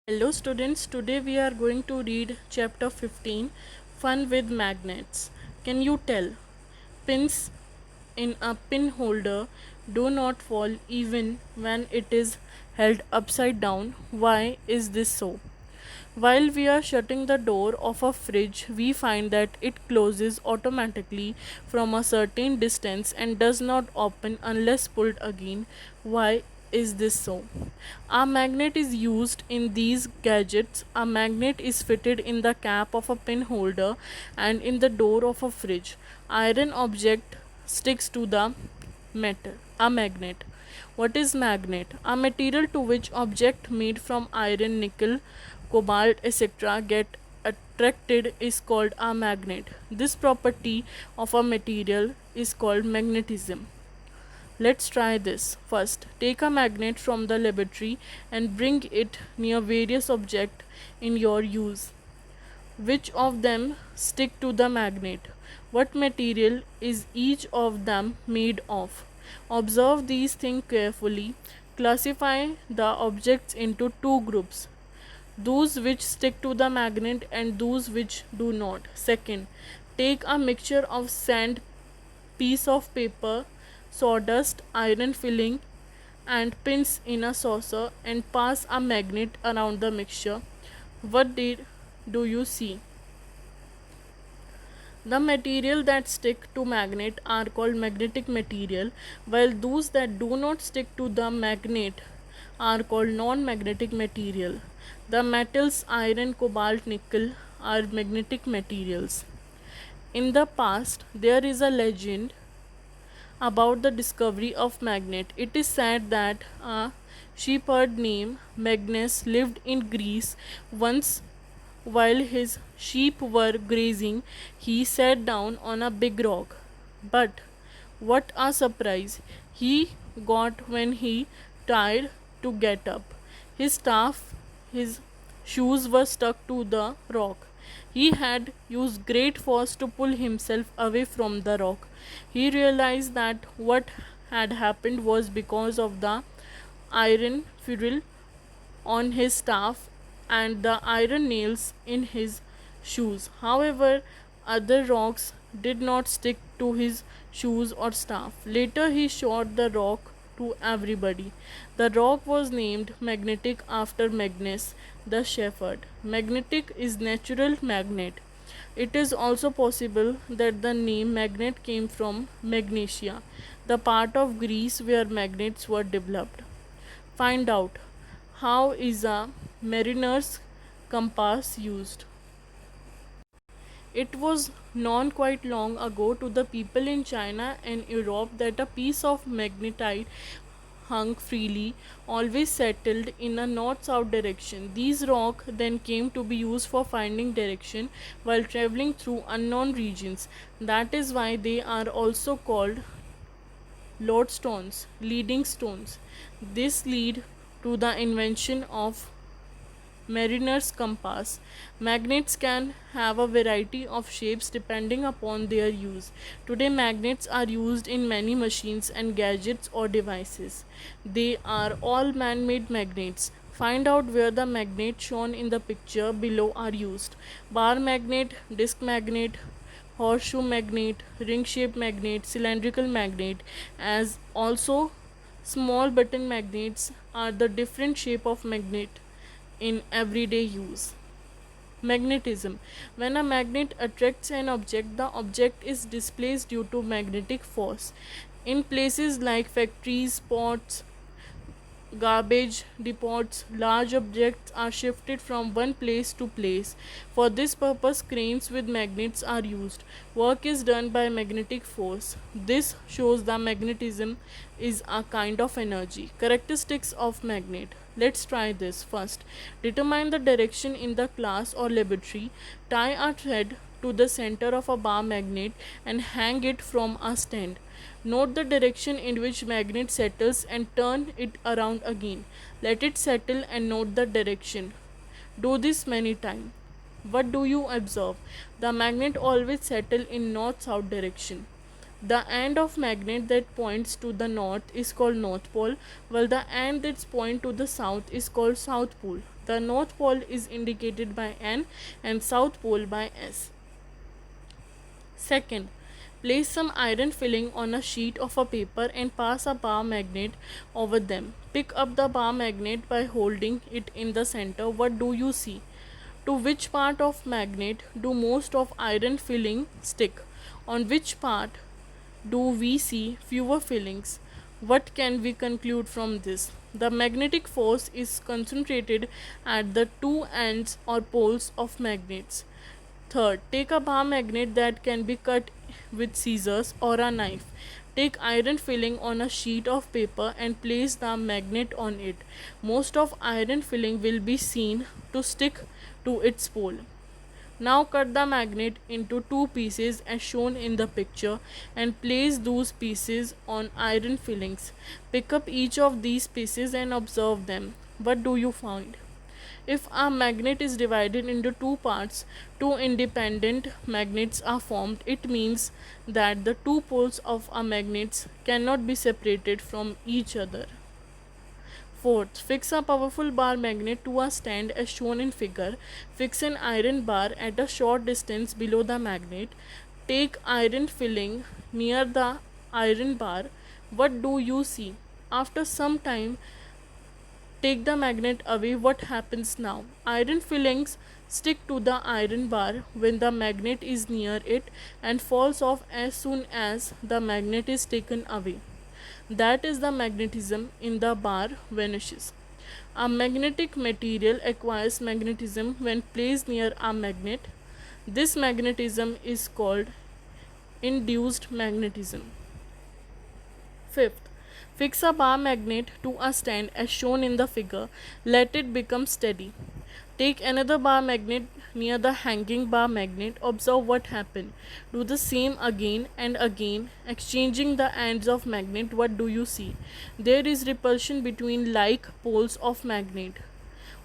Hello students, today we are going to read chapter 15, Fun with Magnets. Can you tell? Pins in a pin holder do not fall even when it is held upside down. Why is this so? While we are shutting the door of a fridge, we find that it closes automatically from a certain distance and does not open unless pulled again. Why is this so? A magnet is used in these gadgets. A magnet is fitted in the cap of a pin holder and in the door of a fridge. Iron object sticks to the metal. A magnet. What is magnet? A material to which object made from iron, nickel, cobalt, etc. get attracted is called a magnet. This property of a material is called magnetism. Let's try this. First, take a magnet from the laboratory and bring it near various objects in your use. Which of them stick to the magnet? What material is each of them made of? Observe these things carefully. Classify the objects into two groups, those which stick to the magnet and those which do not. Second, take a mixture of sand, piece of paper, sawdust, iron filling, and pins in a saucer and pass a magnet around the mixture. What do you see? The material that stick to magnet are called magnetic material, while those that do not stick to the magnet are called non-magnetic material. The metals iron, cobalt, nickel are magnetic materials. In the past, there is a legend about the discovery of magnet. It is said that a shepherd named Magnus lived in Greece once. While his sheep were grazing, he sat down on a big rock. But what a surprise he got when he tried to get up. His staff, his shoes were stuck to the rock. He had used great force to pull himself away from the rock. He realized that what had happened was because of the iron ferrule on his staff and the iron nails in his shoes. However, other rocks did not stick to his shoes or staff. Later, he showed the rock to everybody. The rock was named magnetic after Magnus, the shepherd. Magnetic is natural magnet. It is also possible that the name magnet came from Magnesia, the part of Greece where magnets were developed. Find out how is a mariner's compass used. It was known quite long ago to the people in China and Europe that a piece of magnetite hung freely, always settled in a north-south direction. These rocks then came to be used for finding direction while traveling through unknown regions. That is why they are also called lodestones, leading stones. This lead to the invention of mariner's compass. Magnets can have a variety of shapes depending upon their use. Today, magnets are used in many machines and gadgets or devices. They are all man made magnets. Find out where the magnets shown in the picture below are used. Bar magnet, disc magnet, horseshoe magnet, ring shaped magnet, cylindrical magnet, as also small button magnets are the different shape of magnet in everyday use. Magnetism. When a magnet attracts an object, the object is displaced due to magnetic force. In places like factories, ports, garbage depots, large objects are shifted from one place to place. For this purpose, cranes with magnets are used. Work is done by magnetic force. This shows that magnetism is a kind of energy. Characteristics of magnet. Let's try this first. Determine the direction in the class or laboratory. Tie a thread to the center of a bar magnet and hang it from a stand. Note the direction in which magnet settles and turn it around again. Let it settle and note the direction. Do this many times. What do you observe? The magnet always settle in north-south direction. The end of magnet that points to the north is called north pole, while the end that points to the south is called south pole. The north pole is indicated by N and south pole by S. Second, place some iron filling on a sheet of a paper and pass a bar magnet over them. Pick up the bar magnet by holding it in the center. What do you see? To which part of magnet do most of iron filling stick? On which part do we see fewer fillings? What can we conclude from this? The magnetic force is concentrated at the two ends or poles of magnets. Third, take a bar magnet that can be cut with scissors or a knife. Take iron filling on a sheet of paper and place the magnet on it. Most of iron filling will be seen to stick to its pole. Now cut the magnet into two pieces as shown in the picture and place those pieces on iron fillings. Pick up each of these pieces and observe them. What do you find? If a magnet is divided into two parts, two independent magnets are formed. It means that the two poles of a magnet cannot be separated from each other. Fourth, fix a powerful bar magnet to a stand as shown in figure. Fix an iron bar at a short distance below the magnet. Take iron filling near the iron bar. What do you see? After some time, take the magnet away. What happens now? Iron fillings stick to the iron bar when the magnet is near it and falls off as soon as the magnet is taken away. That is, the magnetism in the bar vanishes. A magnetic material acquires magnetism when placed near a magnet. This magnetism is called induced magnetism. Fifth, fix a bar magnet to a stand as shown in the figure. Let it become steady. Take another bar magnet near the hanging bar magnet. Observe what happened. Do the same again and again, exchanging the ends of magnet. What do you see? There is repulsion between like poles of magnet,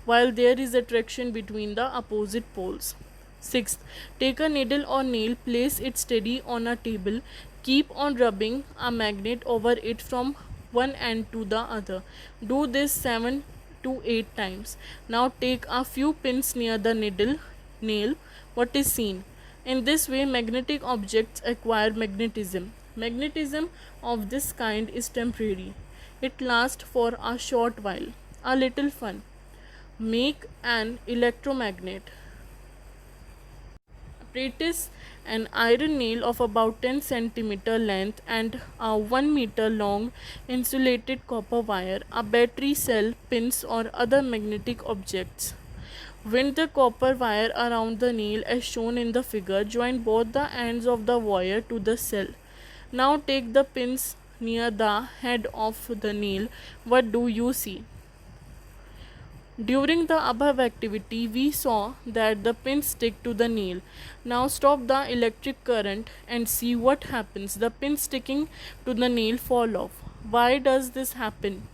while there is attraction between the opposite poles. Sixth, take a needle or nail, place it steady on a table. Keep on rubbing a magnet over it from one end to the other. Do this 7 to 8 times. Now take a few pins near the nail. What is seen? In this way, magnetic objects acquire magnetism. Magnetism of this kind is temporary. It lasts for a short while. A little fun. Make an electromagnet. Practice an iron nail of about 10 centimeter length and a 1 meter long insulated copper wire, a battery cell, pins or other magnetic objects. Wind the copper wire around the nail as shown in the figure. Join both the ends of the wire to the cell. Now take the pins near the head of the nail. What do you see? During the above activity, we saw that the pins stick to the nail. Now stop the electric current and see what happens. The pins sticking to the nail fall off. Why does this happen?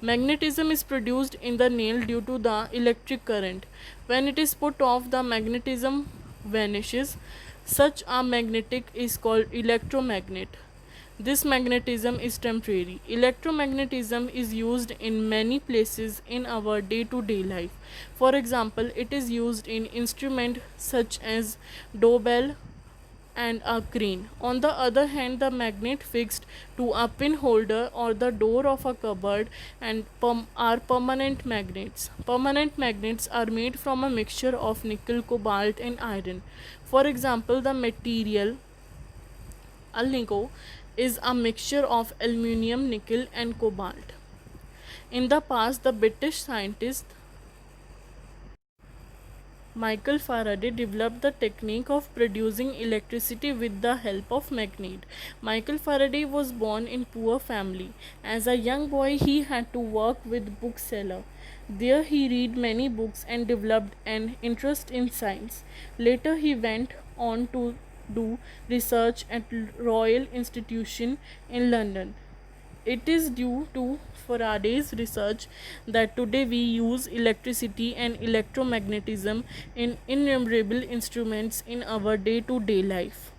Magnetism is produced in the nail due to the electric current. When it is put off, the magnetism vanishes. Such a magnetic is called electromagnet. This magnetism is temporary. Electromagnetism is used in many places in our day-to-day life. For example, it is used in instruments such as doorbell and a crane. On the other hand, the magnet fixed to a pin holder or the door of a cupboard and are permanent magnets. Permanent magnets are made from a mixture of nickel, cobalt and iron. For example, the material alnico is a mixture of aluminium, nickel and cobalt. In the past, the British scientist Michael Faraday developed the technique of producing electricity with the help of magnet. Michael Faraday was born in poor family. As a young boy, he had to work with bookseller. There he read many books and developed an interest in science. Later he went on to do research at Royal Institution in London. It is due to Faraday's research that today we use electricity and electromagnetism in innumerable instruments in our day-to-day life.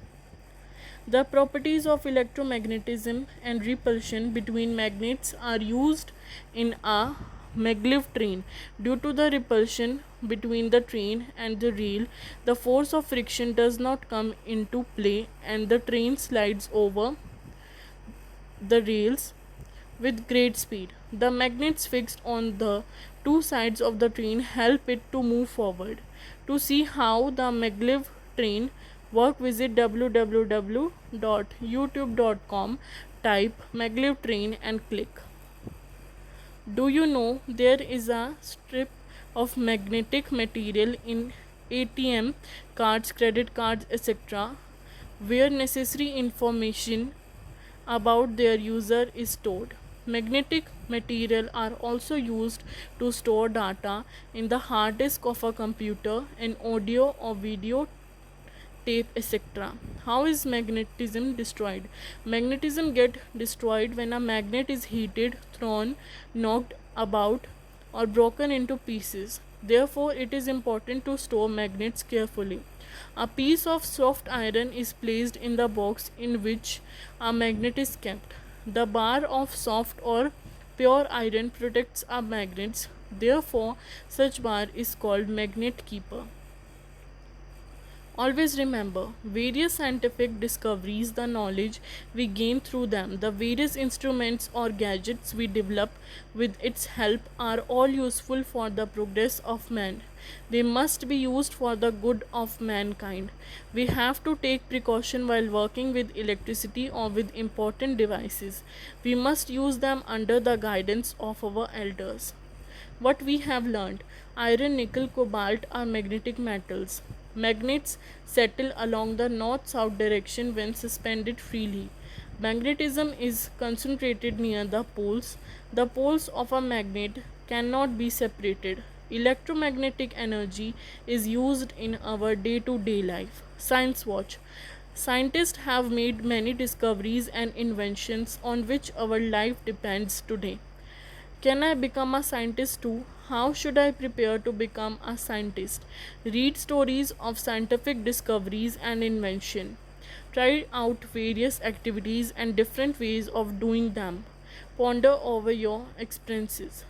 The properties of electromagnetism and repulsion between magnets are used in a maglev train. Due to the repulsion between the train and the rail, the force of friction does not come into play and the train slides over the rails with great speed. The magnets fixed on the two sides of the train help it to move forward. To see how the maglev train work, visit www.youtube.com, type maglev train and click. Do you know there is a strip of magnetic material in ATM cards, credit cards, etc., where necessary information about their user is stored. Magnetic material are also used to store data in the hard disk of a computer and audio or video tape, etc. How is magnetism destroyed? Magnetism get destroyed when a magnet is heated, thrown, knocked about, or broken into pieces. Therefore, it is important to store magnets carefully. A piece of soft iron is placed in the box in which a magnet is kept. The bar of soft or pure iron protects our magnets. Therefore, such bar is called magnet keeper. Always remember, various scientific discoveries, the knowledge we gain through them, the various instruments or gadgets we develop with its help are all useful for the progress of man. They must be used for the good of mankind. We have to take precaution while working with electricity or with important devices. We must use them under the guidance of our elders. What we have learned: iron, nickel, cobalt are magnetic metals. Magnets settle along the north south direction when suspended freely. Magnetism is concentrated near the poles. The poles of a magnet cannot be separated. Electromagnetic energy is used in our day to day life. Science Watch. Scientists have made many discoveries and inventions on which our life depends today. Can I become a scientist too? How should I prepare to become a scientist? Read stories of scientific discoveries and invention. Try out various activities and different ways of doing them. Ponder over your experience.